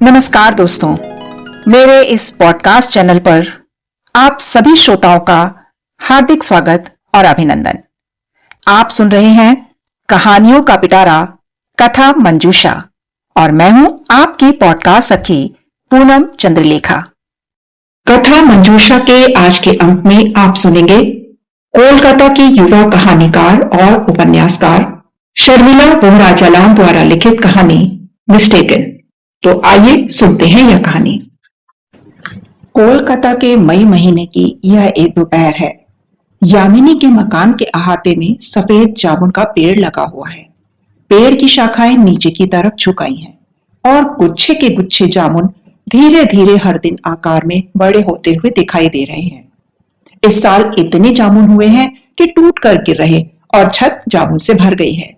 नमस्कार दोस्तों, मेरे इस पॉडकास्ट चैनल पर आप सभी श्रोताओं का हार्दिक स्वागत और अभिनंदन। आप सुन रहे हैं कहानियों का पिटारा कथा मंजूषा और मैं हूं आपकी पॉडकास्ट सखी पूनम चंद्रलेखा। कथा मंजूषा के आज के अंक में आप सुनेंगे कोलकाता की युवा कहानीकार और उपन्यासकार शर्मिला बोहरा जलान द्वारा लिखित कहानी मिस्टेकन। तो आइए सुनते हैं यह कहानी। कोलकाता के मई महीने की यह एक दोपहर है। यामिनी के मकान के अहाते में सफेद जामुन का पेड़ लगा हुआ है। पेड़ की शाखाएं नीचे की तरफ झुकाई हैं और गुच्छे के गुच्छे जामुन धीरे धीरे हर दिन आकार में बड़े होते हुए दिखाई दे रहे हैं। इस साल इतने जामुन हुए हैं कि टूट कर गिर रहे और छत जामुन से भर गई है।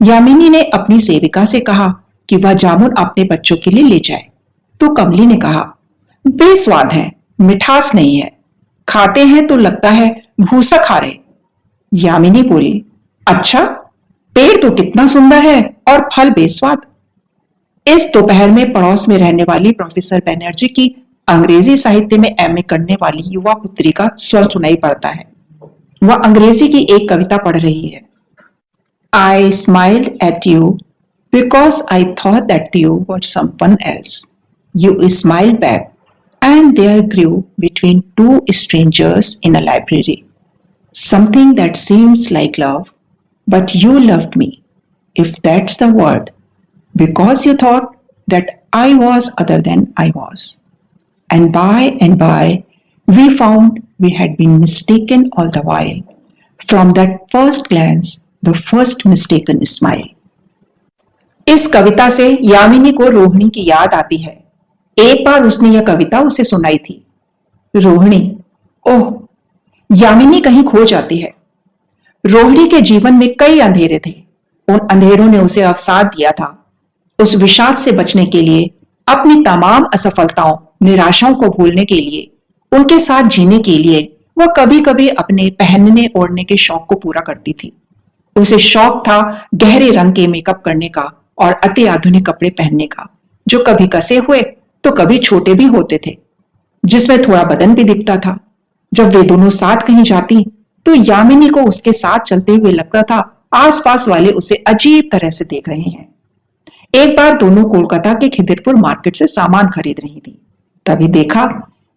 यामिनी ने अपनी सेविका से कहा कि वह जामुन अपने बच्चों के लिए ले जाए, तो कमली ने कहा, बेस्वाद है, मिठास नहीं है, खाते हैं तो लगता है भूसा खा रहे। यामिनी बोली, अच्छा, पेड़ तो कितना सुंदर है और फल बेस्वाद। इस दोपहर में पड़ोस में रहने वाली प्रोफेसर बैनर्जी की अंग्रेजी साहित्य में एमए करने वाली युवा पुत्री का स्वर सुनाई पड़ता है। वह अंग्रेजी की एक कविता पढ़ रही है। I smiled at you because I thought that you were someone else. You smiled back, and there grew between two strangers in a library something that seems like love, but you loved me, if that's the word, because you thought that I was other than I was. And by, we found we had been mistaken all the while. From that first glance, the first mistaken smile. इस कविता से यामिनी को रोहिणी की याद आती है। एक बार उसने यह कविता उसे सुनाई थी। रोहिणी, ओह, यामिनी कहीं खो जाती है। रोहिणी के जीवन में कई अंधेरे थे। उन अंधेरों ने उसे अवसाद दिया था। उस विषाद से बचने के लिए, अपनी तमाम असफलताओं, निराशाओं को भूलने के लिए, उनके साथ जीने के लिए वह कभी कभी अपने पहनने ओढ़ने के शौक को पूरा करती थी। उसे शौक था गहरे रंग के मेकअप करने का और अति आधुनिक कपड़े पहनने का, जो कभी कसे हुए तो कभी छोटे भी होते थे, जिसमें थोड़ा बदन भी दिखता था। जब वे दोनों साथ कहीं जाती तो यामिनी को उसके साथ चलते हुए लगता था आसपास वाले उसे अजीब तरह से देख रहे हैं। एक बार दोनों कोलकाता के खिदिरपुर मार्केट से सामान खरीद रही थी। तभी देखा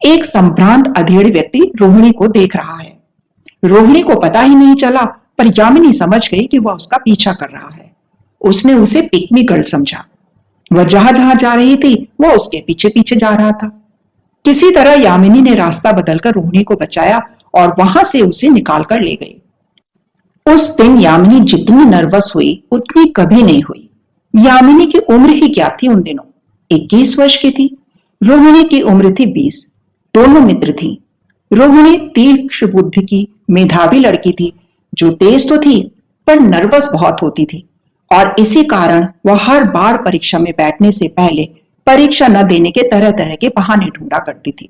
एक संभ्रांत अधेड़ व्यक्ति रोहिणी को देख रहा है। रोहिणी को पता ही नहीं चला, पर यामिनी समझ गई कि वह उसका पीछा कर रहा है। उसने उसे पिक मी गर्ल समझा। वह जहां जहां जा रही थी वह उसके पीछे पीछे जा रहा था। किसी तरह यामिनी ने रास्ता बदलकर रोहिणी को बचाया और वहां से उसे निकाल कर ले गई। उस दिन यामिनी जितनी नर्वस हुई उतनी कभी नहीं हुई। यामिनी की उम्र ही क्या थी उन दिनों, 21 वर्ष की थी। रोहिणी की उम्र थी 20। दोनों मित्र थी। रोहिणी तीक्ष्ण बुद्धि की मेधावी लड़की थी, जो तेज तो थी पर नर्वस बहुत होती थी, और इसी कारण वह हर बार परीक्षा में बैठने से पहले परीक्षा न देने के तरह तरह के बहाने ढूंढा करती थी।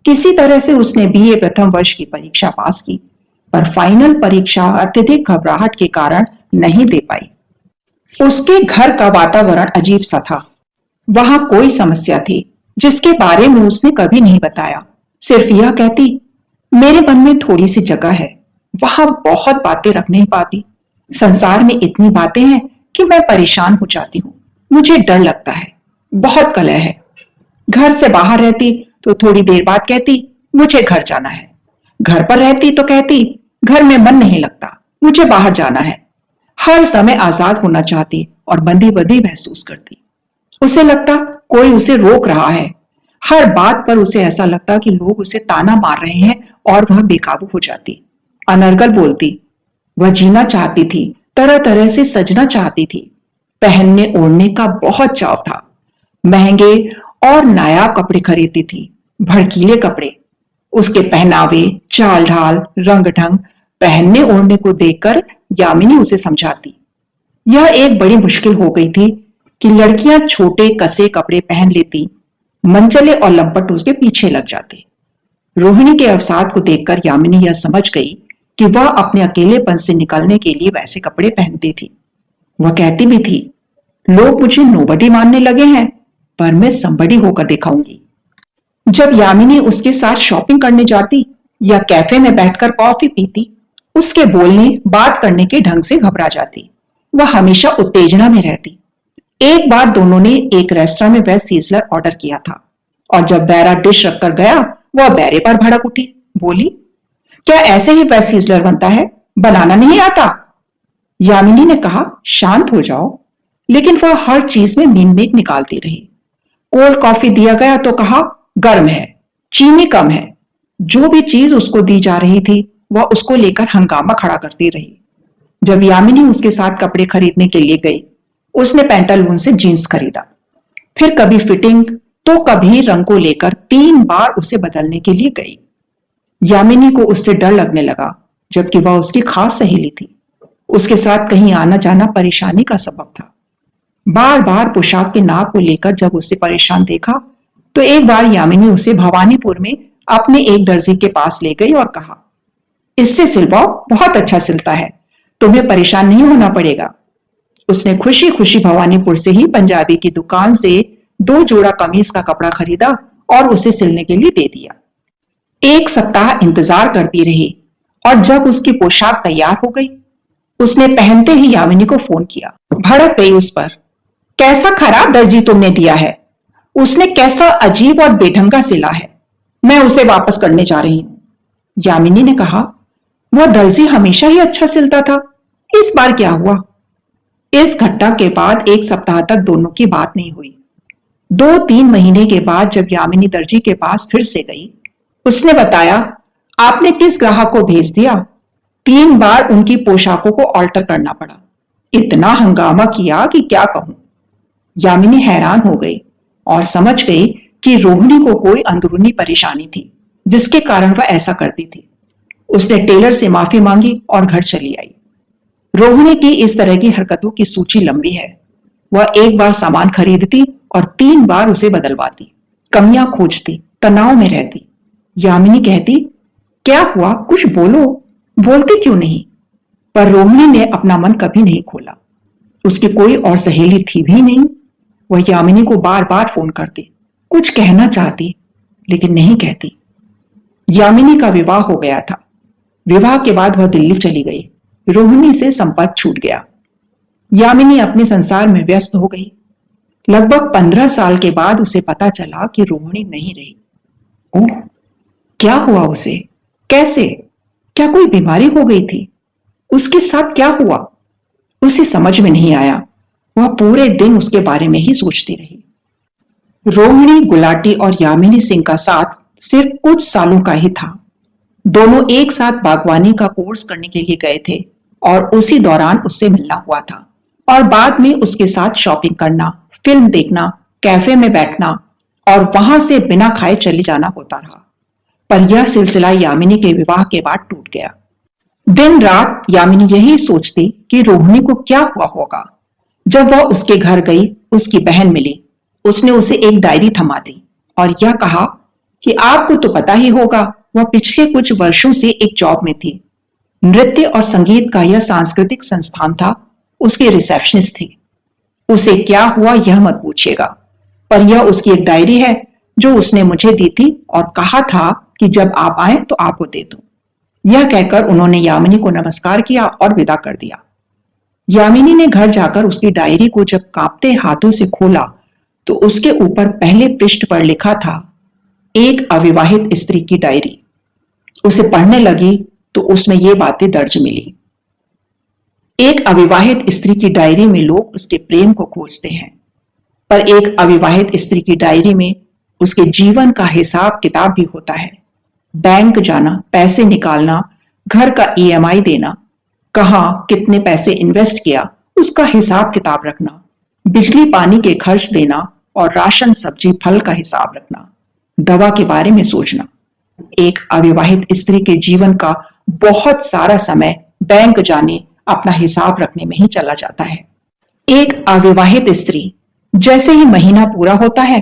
किसी तरह से उसने बीए प्रथम वर्ष की परीक्षा पास की, पर फाइनल परीक्षा अत्यधिक घबराहट के कारण नहीं दे पाई। उसके घर का वातावरण अजीब सा था। वहां कोई समस्या थी जिसके बारे में उसने कभी नहीं बताया। सिर्फ यह कहती, मेरे मन में थोड़ी सी जगह है, वहां बहुत बातें रख नहीं पाती। संसार में इतनी बातें हैं कि मैं परेशान हो जाती हूँ। मुझे डर लगता है, बहुत कलह है। घर से बाहर रहती तो थोड़ी देर बाद कहती, मुझे घर जाना है। घर पर रहती तो कहती, घर में मन नहीं लगता, मुझे बाहर जाना है। हर समय आजाद होना चाहती और बंधी बंधी महसूस करती। उसे लगता कोई उसे रोक रहा है। हर बात पर उसे ऐसा लगता कि लोग उसे ताना मार रहे हैं और वह बेकाबू हो जाती। अनर्गल बोलती। वह जीना चाहती थी, तरह तरह से सजना चाहती थी। पहनने ओढ़ने का बहुत चाव था। महंगे और नायाब कपड़े खरीदती थी, भड़कीले कपड़े। उसके पहनावे, चाल ढाल, रंग ढंग, पहनने ओढ़ने को देखकर यामिनी उसे समझाती। यह एक बड़ी मुश्किल हो गई थी कि लड़कियां छोटे कसे कपड़े पहन लेती, मंचले और लंपट उसके पीछे लग जाते। रोहिणी के अवसाद को देखकर यामिनी यह समझ गई कि वह अपने अकेलेपन से निकलने के लिए वैसे कपड़े पहनती थी। वह कहती भी थी, लोग मुझे नोबडी मानने लगे हैं, पर मैं संबड़ी होकर दिखाऊंगी। जब यामिनी उसके साथ शॉपिंग करने जाती या कैफे में बैठकर कॉफी पीती, उसके बोलने बात करने के ढंग से घबरा जाती। वह हमेशा उत्तेजना में रहती। एक बार दोनों ने एक रेस्टोरेंट में वेज सीजलर ऑर्डर किया था और जब बैरा डिश रखकर गया, वह बैरे पर भड़क उठी। बोली, क्या ऐसे ही वेज सीजलर बनता है? बनाना नहीं आता? यामिनी ने कहा, शांत हो जाओ। लेकिन वह हर चीज में मीन मेक निकालती रही। कोल्ड कॉफी दिया गया तो कहा, गर्म है, चीनी कम है। जो भी चीज उसको दी जा रही थी, वह उसको लेकर हंगामा खड़ा करती रही। जब यामिनी उसके साथ कपड़े खरीदने के लिए गई, उसने पैंटालून से जींस खरीदा। फिर कभी फिटिंग तो कभी रंग को लेकर 3 बार उसे बदलने के लिए गई। यामिनी को उससे डर लगने लगा, जबकि वह उसकी खास सहेली थी। उसके साथ कहीं आना जाना परेशानी का सबब था। बार बार पोशाक के नाप को लेकर जब उसे परेशान देखा, तो एक बार यामिनी उसे भवानीपुर में अपने एक दर्जी के पास ले गई और कहा, इससे सिलवाओ, बहुत अच्छा सिलता है, तुम्हें परेशान नहीं होना पड़ेगा। उसने खुशी खुशी भवानीपुर से ही पंजाबी की दुकान से 2 जोड़ा कमीज का कपड़ा खरीदा और उसे सिलने के लिए दे दिया। 1 सप्ताह इंतजार करती रही और जब उसकी पोशाक तैयार हो गई, उसने पहनते ही यामिनी को फोन किया। भड़क गई उस पर। कैसा खराब दर्जी तुमने दिया है, उसने कैसा अजीब और बेढंगा सिला है, मैं उसे वापस करने जा रही हूं। यामिनी ने कहा, वह दर्जी हमेशा ही अच्छा सिलता था, इस बार क्या हुआ? इस घटना के बाद 1 सप्ताह तक दोनों की बात नहीं हुई। 2-3 महीने के बाद जब यामिनी दर्जी के पास फिर से गई, उसने बताया, आपने किस ग्राहक को भेज दिया? 3 बार उनकी पोशाकों को ऑल्टर करना पड़ा। इतना हंगामा किया कि क्या कहूं। यामिनी हैरान हो गई और समझ गई कि रोहिणी को कोई अंदरूनी परेशानी थी, जिसके कारण वह ऐसा करती थी। उसने टेलर से माफी मांगी और घर चली आई। रोहिणी की इस तरह की हरकतों की सूची लंबी है। वह एक बार सामान खरीदती और 3 बार उसे बदलवाती, कमियां खोजती, तनाव में रहती। यामिनी कहती, क्या हुआ, कुछ बोलो, बोलती क्यों नहीं? पर रोहिणी ने अपना मन कभी नहीं खोला। उसकी कोई और सहेली थी भी नहीं। वह यामिनी को बार बार फोन करती, कुछ कहना चाहती, लेकिन नहीं कहती। यामिनी का विवाह हो गया था। विवाह के बाद वह दिल्ली चली गई। रोहिणी से संपर्क छूट गया। यामिनी अपने संसार में व्यस्त हो गई। लगभग 15 साल के बाद उसे पता चला कि रोहिणी नहीं रही। ओह, क्या हुआ उसे? कैसे? क्या कोई बीमारी हो गई थी? उसके साथ क्या हुआ? उसे समझ में नहीं आया। वह पूरे दिन उसके बारे में ही सोचती रही। रोहिणी गुलाटी और यामिनी सिंह का साथ सिर्फ कुछ सालों का ही था। दोनों एक साथ बागवानी का कोर्स करने के लिए गए थे और उसी दौरान उससे मिलना हुआ था और बाद में उसके साथ शॉपिंग करना, फिल्म देखना, कैफे में बैठना और वहां से बिना खाए चले जाना होता रहा। पर यह सिलसिला यामिनी के विवाह के बाद टूट गया। दिन रात यामिनी यही सोचती कि रोहिणी को क्या हुआ होगा। जब वह उसके घर गई, उसकी बहन मिली। उसने उसे एक डायरी थमा दी और यह कहा कि आपको तो पता ही होगा, वह पिछले कुछ वर्षों से एक जॉब में थी। नृत्य और संगीत का यह सांस्कृतिक संस्थान था। उसकी रिसेप्शनिस्ट थी। उसे क्या हुआ यह मत पूछिएगा, पर यह उसकी एक डायरी है जो उसने मुझे दी थी और कहा था कि जब आप आए तो आपको दे दूं। यह कहकर उन्होंने यामिनी को नमस्कार किया और विदा कर दिया। यामिनी ने घर जाकर उसकी डायरी को जब कांपते हाथों से खोला तो उसके ऊपर पहले पृष्ठ पर लिखा था, एक अविवाहित स्त्री की डायरी। उसे पढ़ने लगी तो उसमें ये बातें दर्ज मिली। एक अविवाहित स्त्री की डायरी में लोग उसके प्रेम को खोजते हैं, पर एक अविवाहित स्त्री की डायरी में उसके जीवन का हिसाब किताब भी होता है। बैंक जाना, पैसे निकालना, घर का ईएमआई देना, कहां कितने पैसे इन्वेस्ट किया उसका हिसाब किताब रखना, बिजली पानी के खर्च देना और राशन सब्जी फल का हिसाब रखना, दवा के बारे में सोचना। एक अविवाहित स्त्री के जीवन का बहुत सारा समय बैंक जाने, अपना हिसाब रखने में ही चला जाता है। एक अविवाहित स्त्री जैसे ही महीना पूरा होता है,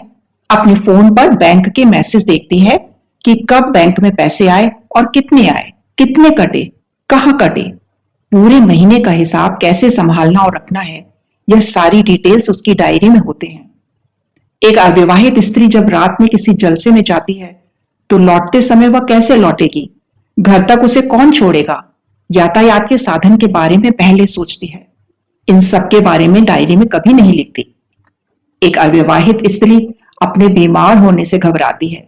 अपने फोन पर बैंक के मैसेज देखती है कि कब बैंक में पैसे आए और कितने आए, कितने कटे, कहां कटे। पूरे महीने का हिसाब कैसे संभालना और रखना है, यह सारी डिटेल्स उसकी डायरी में होते हैं। एक अविवाहित स्त्री जब रात में किसी जलसे में जाती है तो लौटते समय वह कैसे लौटेगी? घर तक उसे कौन छोड़ेगा? यातायात के साधन के बारे में पहले सोचती है। इन सब के बारे में डायरी में कभी नहीं लिखती। एक अविवाहित स्त्री अपने बीमार होने से घबराती है।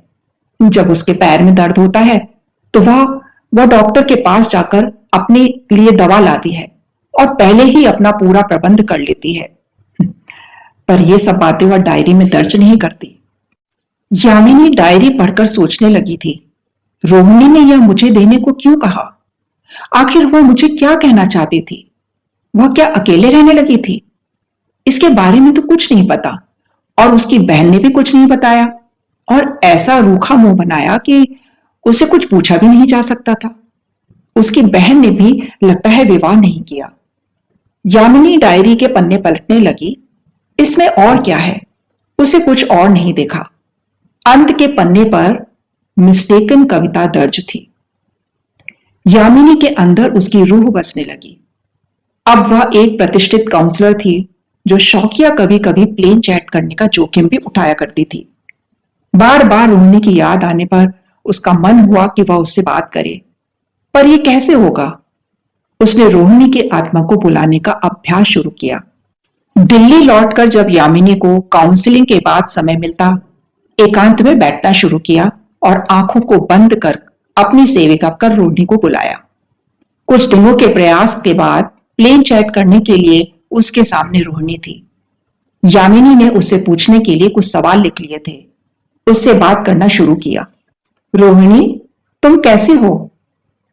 जब उसके पैर में दर्द होता है तो वह डॉक्टर के पास जाकर अपने लिए दवा लाती है और पहले ही अपना पूरा प्रबंध कर लेती है। पर यह सब बातें वह डायरी में दर्ज नहीं करती। यामिनी डायरी पढ़कर सोचने लगी थी, रोहिणी ने यह मुझे देने को क्यों कहा? आखिर वह मुझे क्या कहना चाहती थी? वह क्या अकेले रहने लगी थी? इसके बारे में तो कुछ नहीं पता और उसकी बहन ने भी कुछ नहीं बताया और ऐसा रूखा मुंह बनाया कि उसे कुछ पूछा भी नहीं जा सकता था। उसकी बहन ने भी लगता है विवाह नहीं किया। यामिनी डायरी के पन्ने पलटने लगी। इसमें और क्या है? उसे कुछ और नहीं देखा। अंत के पन्ने पर मिस्टेकन कविता दर्ज थी। यामिनी के अंदर उसकी रूह बसने लगी। अब वह एक प्रतिष्ठित काउंसलर थी जो शौकिया कभी कभी प्लेन चैट करने का जोखिम भी उठाया करती थी। बार बार रोहिणी की याद आने पर उसका मन हुआ कि वह उससे बात करे, पर यह कैसे होगा? उसने रोहिणी की आत्मा को बुलाने का अभ्यास शुरू किया। दिल्ली लौटकर जब यामिनी को काउंसलिंग के बाद समय मिलता, एकांत में बैठना शुरू किया और आंखों को बंद कर अपनी सेविका कर रोहिणी को बुलाया। कुछ दिनों के प्रयास के बाद प्लेन चैट करने के लिए उसके सामने रोहिणी थी। यामिनी ने उससे पूछने के लिए कुछ सवाल लिख लिए थे। उससे बात करना शुरू किया। रोहिणी, तुम कैसे हो?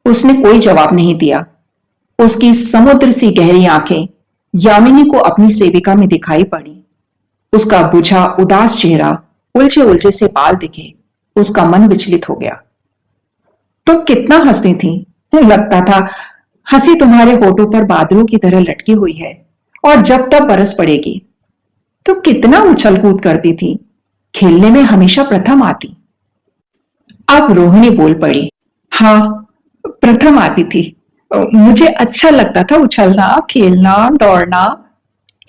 उसने कोई जवाब नहीं दिया। उसकी समुद्र सी गहरी आंखें यामिनी को अपनी सेविका में दिखाई पड़ी। उसका बुझा उदास चेहरा, उलझे उलझे से बाल दिखे। उसका मन विचलित हो गया। तुम कितना हंसती थी। लगता था हंसी तुम्हारे होठों पर बादलों की तरह लटकी हुई है और जब तब बरस पड़ेगी। तुम कितना उछल कूद करती थी, खेलने में हमेशा प्रथम आती। अब रोहिणी बोल पड़ी। हाँ, प्रथम आती थी। मुझे अच्छा लगता था उछलना, खेलना, दौड़ना,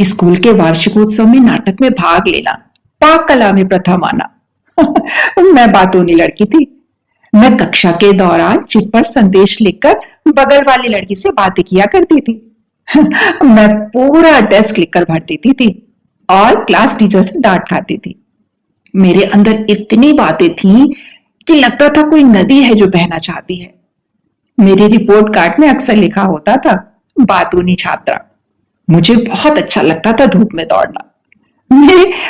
स्कूल के वार्षिकोत्सव में नाटक में भाग लेना, पाक कला में प्रथम आना। मैं बातूनी लड़की थी। मैं कक्षा के दौरान चिट पर संदेश लिखकर बगल वाली लड़की से बातें किया करती थी। मैं पूरा डेस्क लिखकर भर देती थी और क्लास टीचर से डांट खाती थी। मेरे अंदर इतनी बातें थीं कि लगता था कोई नदी है जो बहना चाहती है। मेरी रिपोर्ट कार्ड में अक्सर लिखा होता था, बातूनी छात्रा। मुझे बहुत अच्छा लगता था धूप में दौड़ना।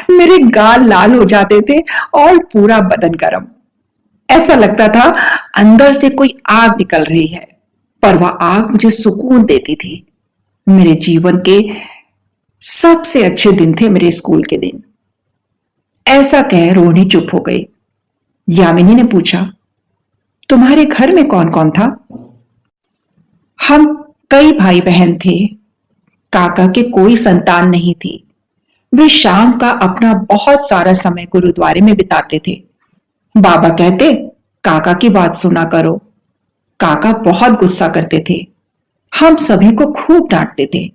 मेरे गाल लाल हो जाते थे और पूरा बदन गर्म। ऐसा लगता था अंदर से कोई आग निकल रही है, पर वह आग मुझे सुकून देती थी। मेरे जीवन के सबसे अच्छे दिन थे मेरे स्कूल के दिन। ऐसा कह रोहिणी चुप हो गई। यामिनी ने पूछा, तुम्हारे घर में कौन कौन था? हम कई भाई बहन थे। काका के कोई संतान नहीं थी। वे शाम का अपना बहुत सारा समय गुरुद्वारे में बिताते थे। बाबा कहते, काका की बात सुना करो। काका बहुत गुस्सा करते थे। हम सभी को खूब डांटते थे।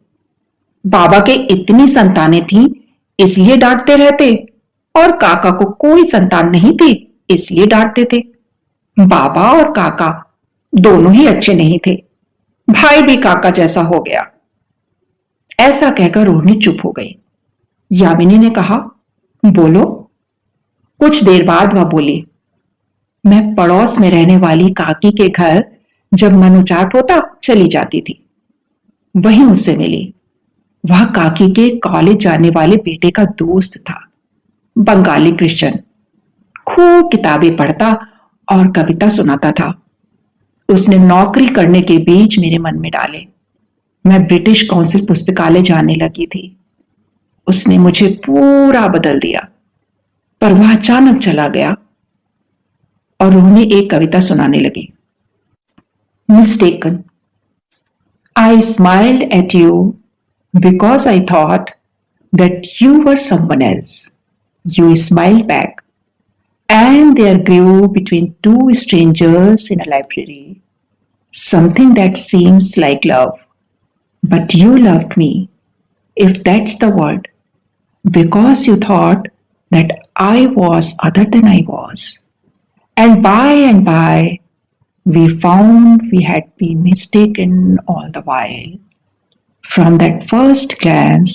बाबा के इतनी संतानें थीं, इसलिए डांटते रहते, और काका को कोई संतान नहीं थी, इसलिए डांटते थे। बाबा और काका दोनों ही अच्छे नहीं थे। भाई भी काका जैसा हो गया। ऐसा कहकर रोहिणी चुप हो गई। यामिनी ने कहा, बोलो। कुछ देर बाद वह बोली, मैं पड़ोस में रहने वाली काकी के घर जब मनोचाट होता चली जाती थी। वहीं उससे मिली। वह काकी के कॉलेज जाने वाले बेटे का दोस्त था, बंगाली क्रिश्चियन। खूब किताबें पढ़ता और कविता सुनाता था। उसने नौकरी करने के बीच मेरे मन में डाले। मैं ब्रिटिश काउंसिल पुस्तकालय जाने लगी थी। उसने मुझे पूरा बदल दिया। पर वह अचानक चला गया और रोहिणी एक कविता सुनाने लगी। Mistaken. I smiled at you because I thought that you were someone else. You smiled back, and there grew between two strangers in a library something that seems like love. But you loved me, if that's the word, because you thought that I was other than I was. And by, we found we had been mistaken all the while. From that first glance,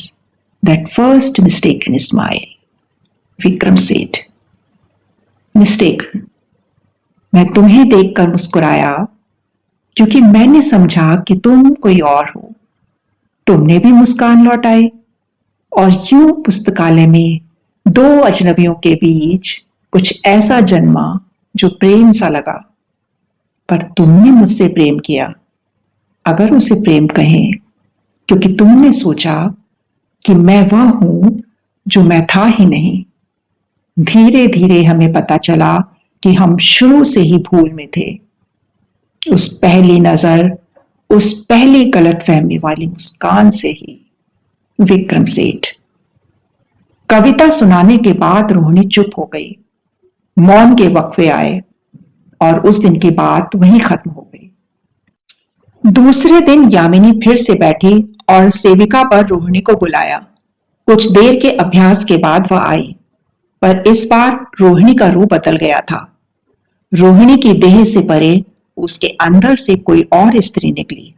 that first mistaken smile, Vikram Seth. Mistaken. मैं तुम्हें देखकर मुस्कुराया क्योंकि मैंने समझा कि तुम कोई और हो. तुमने भी मुस्कान लौटाई और यूं पुस्तकालय में दो अजनबियों के बीच कुछ ऐसा जन्मा जो प्रेम सा लगा. पर तुमने मुझसे प्रेम किया, अगर उसे प्रेम कहें, क्योंकि तुमने सोचा कि मैं वह हूं जो मैं था ही नहीं. धीरे धीरे हमें पता चला कि हम शुरू से ही भूल में थे. उस पहली नजर, उस पहली गलतफहमी वाली मुस्कान से ही. विक्रम सेठ. कविता सुनाने के बाद रोहिणी चुप हो गई. मौन के वक्फे आए और उस दिन की बात वहीं खत्म हो गई. दूसरे दिन यामिनी फिर से बैठी और सेविका पर रोहिणी को बुलाया. कुछ देर के अभ्यास के बाद वह आई, पर इस बार रोहिणी का रूप बदल गया था. रोहिणी की देह से परे उसके अंदर से कोई और स्त्री निकली.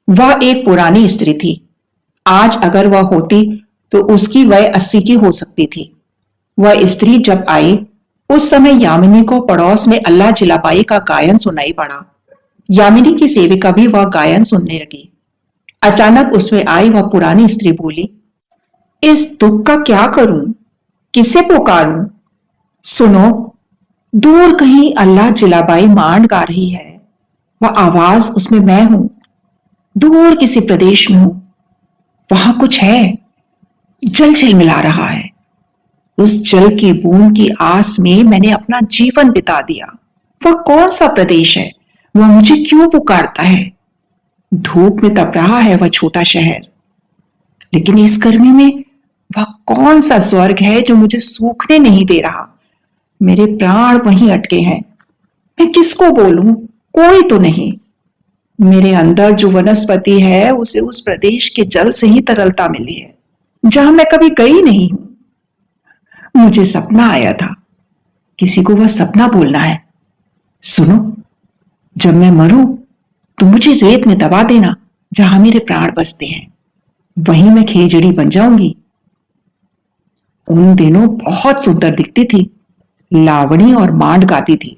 वह एक पुरानी स्त्री थी. आज अगर वह होती तो उसकी वय 80 की हो सकती थी. वह स्त्री जब आई उस समय यामिनी को पड़ोस में अल्लाह जिलाबाई का गायन सुनाई पड़ा. यामिनी की सेविका भी वह गायन सुनने लगी. अचानक उसमें आई वह पुरानी स्त्री बोली, इस दुख का क्या करूं, किसे पुकारूं? सुनो, दूर कहीं अल्लाह जिलाबाई मांड गा रही है. वह आवाज उसमें मैं हूं. दूर किसी प्रदेश में हूं. वहां कुछ है, जल झिलमिला रहा है. उस जल की बूंद की आस में मैंने अपना जीवन बिता दिया. वह कौन सा प्रदेश है? वह मुझे क्यों पुकारता है? धूप में तप रहा है वह छोटा शहर, लेकिन इस गर्मी में वह कौन सा स्वर्ग है जो मुझे सूखने नहीं दे रहा? मेरे प्राण वहीं अटके हैं. मैं किसको बोलूं? कोई तो नहीं. मेरे अंदर जो वनस्पति है उसे उस प्रदेश के जल से ही तरलता मिली है, जहां मैं कभी गई नहीं हूं. मुझे सपना आया था. किसी को वह सपना बोलना है. सुनो, जब मैं मरूं तो मुझे रेत में दबा देना जहां मेरे प्राण बसते हैं. वहीं मैं खेजड़ी बन जाऊंगी. उन दिनों बहुत सुंदर दिखती थी. लावणी और मांड गाती थी.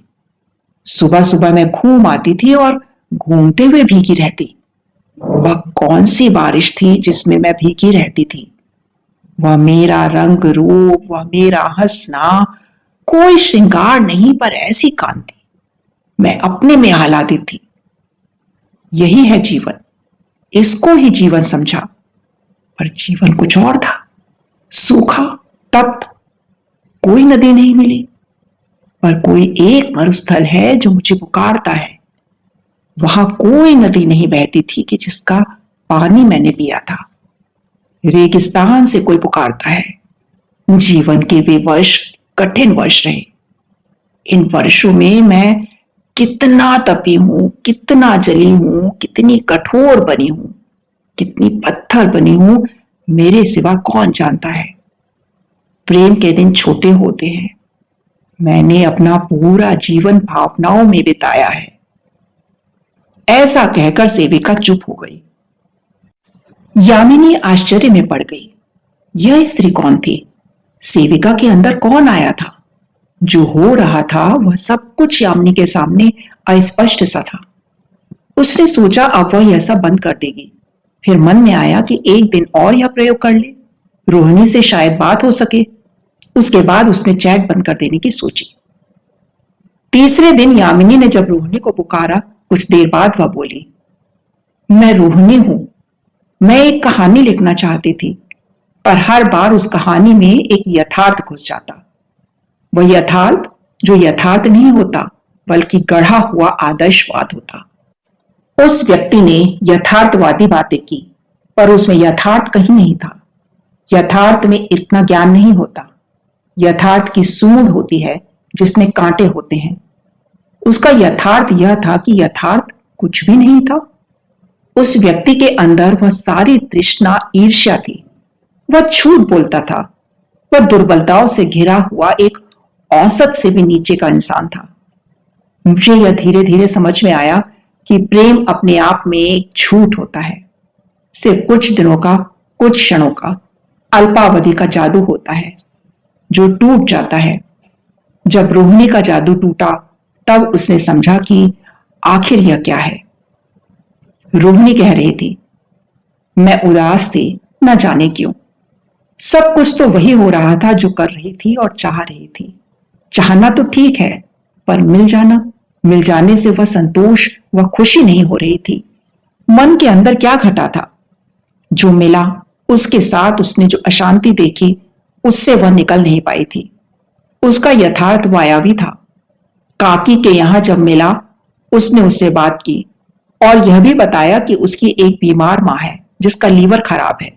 सुबह सुबह मैं घूम आती थी और घूमते हुए भीगी रहती. वह कौन सी बारिश थी जिसमें मैं भीगी रहती थी? वह मेरा रंग रूप, वह मेरा हंसना, कोई श्रृंगार नहीं पर ऐसी कांति. मैं अपने में आह्लादित थी. यही है जीवन. इसको ही जीवन समझा, पर जीवन कुछ और था. सूखा, तप्त. कोई नदी नहीं मिली, पर कोई एक मरुस्थल है जो मुझे पुकारता है. वहां कोई नदी नहीं बहती थी कि जिसका पानी मैंने पिया था. रेगिस्तान से कोई पुकारता है. जीवन के वे वर्ष कठिन वर्ष रहे. इन वर्षों में मैं कितना तपी हूं, कितना जली हूं, कितनी कठोर बनी हूं, कितनी पत्थर बनी हूं, मेरे सिवा कौन जानता है. प्रेम के दिन छोटे होते हैं. मैंने अपना पूरा जीवन भावनाओं में बिताया है. ऐसा कहकर सेविका चुप हो गई. यामिनी आश्चर्य में पड़ गई. यह स्त्री कौन थी? सेविका के अंदर कौन आया था? जो हो रहा था वह सब कुछ यामिनी के सामने अस्पष्ट सा था. उसने सोचा अब वह यह सब बंद कर देगी. फिर मन में आया कि एक दिन और यह प्रयोग कर ले. रोहिणी से शायद बात हो सके. उसके बाद उसने चैट बंद कर देने की सोची. तीसरे दिन यामिनी ने जब रोहिणी को पुकारा, कुछ देर बाद वह बोली, मैं रोहिणी हूं. मैं एक कहानी लिखना चाहती थी, पर हर बार उस कहानी में एक यथार्थ घुस जाता. वह यथार्थ जो यथार्थ नहीं होता, बल्कि गढ़ा हुआ आदर्शवाद होता. उस व्यक्ति ने यथार्थवादी बातें की, पर उसमें यथार्थ कहीं नहीं था. यथार्थ में इतना ज्ञान नहीं होता. यथार्थ की सूंड होती है जिसमें कांटे होते हैं. उसका यथार्थ यह था कि यथार्थ कुछ भी नहीं था. उस व्यक्ति के अंदर वह सारी तृष्णा ईर्ष्या थी. वह झूठ बोलता था. वह दुर्बलताओं से घिरा हुआ एक औसत से भी नीचे का इंसान था। मुझे यह धीरे धीरे समझ में आया कि प्रेम अपने आप में एक झूठ होता है, सिर्फ कुछ दिनों का, कुछ क्षणों का, अल्पावधि का जादू होता है जो टूट जाता है। जब रोहिणी का जादू टूटा तब उसने समझा कि आखिर यह क्या है। रोहिणी कह रही थी, मैं उदास थी, न जाने क्यों। सब कुछ तो वही हो रहा था जो कर रही थी और चाह रही थी। चाहना तो ठीक है, पर मिल जाने से वह संतोष, वह खुशी नहीं हो रही थी। मन के अंदर क्या घटा था? जो मिला उसके साथ उसने जो अशांति देखी, उससे वह निकल नहीं पाई थी। उसका यथार्थ मायावी था। काकी के यहां जब मिला, उसने उससे बात की और यह भी बताया कि उसकी एक बीमार मां है जिसका लीवर खराब है,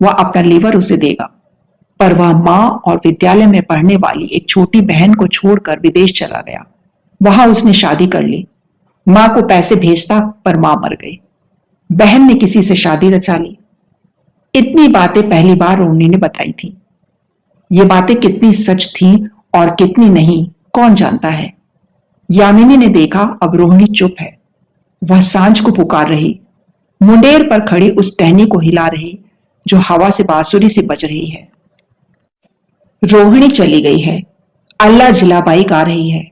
वह अपना लीवर उसे देगा। पर वह मां और विद्यालय में पढ़ने वाली एक छोटी बहन को छोड़कर विदेश चला गया। वहां उसने शादी कर ली। मां को पैसे भेजता, पर मां मर गई। बहन ने किसी से शादी रचा ली। इतनी बातें पहली बार रोहिणी ने बताई थी। ये बातें कितनी सच थी और कितनी नहीं, कौन जानता है। यामिनी ने देखा अब रोहिणी चुप है। वह सांझ को पुकार रही, मुंडेर पर खड़ी उस टहनी को हिला रही जो हवा से बांसुरी से बज रही है। रोहिणी चली गई है, अल्लाह जिलाबाई गा रही है।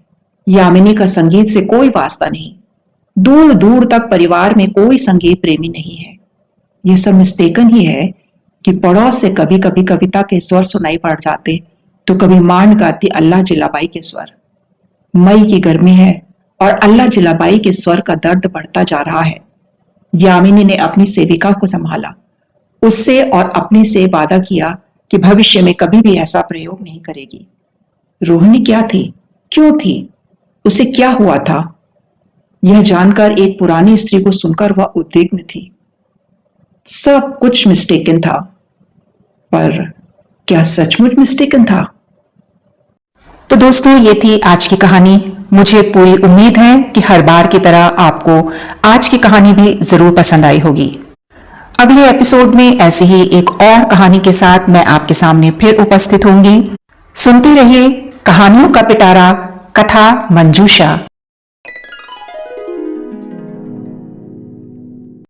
यामिनी का संगीत से कोई वास्ता नहीं। दूर दूर तक परिवार में कोई संगीत प्रेमी नहीं है। यह सब मिस्टेकन ही है कि पड़ोस से कभी कभी कविता के स्वर सुनाई पड़ जाते तो कभी मांड गाती अल्लाह जिलाबाई के स्वर। मई की गर्मी है और अल्लाह जिलाबाई के स्वर का दर्द बढ़ता जा रहा है। यामिनी ने अपनी सेविका को संभाला, उससे और अपने से वादा किया कि भविष्य में कभी भी ऐसा प्रयोग नहीं करेगी। रोहिणी क्या थी, क्यों थी, उसे क्या हुआ था? यह जानकर एक पुरानी स्त्री को सुनकर वह उद्विग्न थी। सब कुछ मिस्टेकन था, पर क्या सचमुच मिस्टेकन था? तो दोस्तों, ये थी आज की कहानी। मुझे पूरी उम्मीद है कि हर बार की तरह आपको आज की कहानी भी जरूर पसंद आई होगी। अगले एपिसोड में ऐसे ही एक और कहानी के साथ मैं आपके सामने फिर उपस्थित होंगी। सुनते रहिए कहानियों का पिटारा, कथा मंजूषा।